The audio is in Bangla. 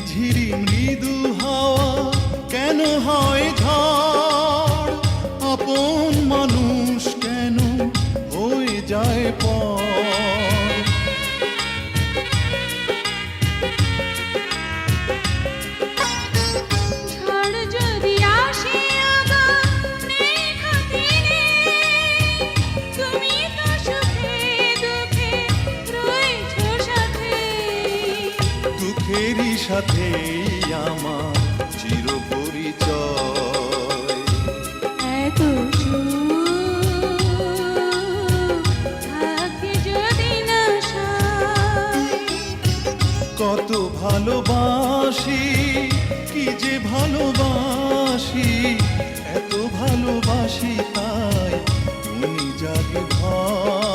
ঝিরি মৃদু হাওয়া কেন হয় ঝড়, আপন মানুষ কেন হয়ে যায় পর। ঝড় যদি আসে ওগো নেই ক্ষতি নেই, তুমি তো সুখে দুঃখে রয়েছো সাথে। দুঃখেরই সাথেই আমার চির পরিচয়। এত সুখ থাকে যদি না সয়। কত ভালোবাসি, কি যে ভালোবাসি, এত ভালোবাসি তাই মনি জাগে ভয়।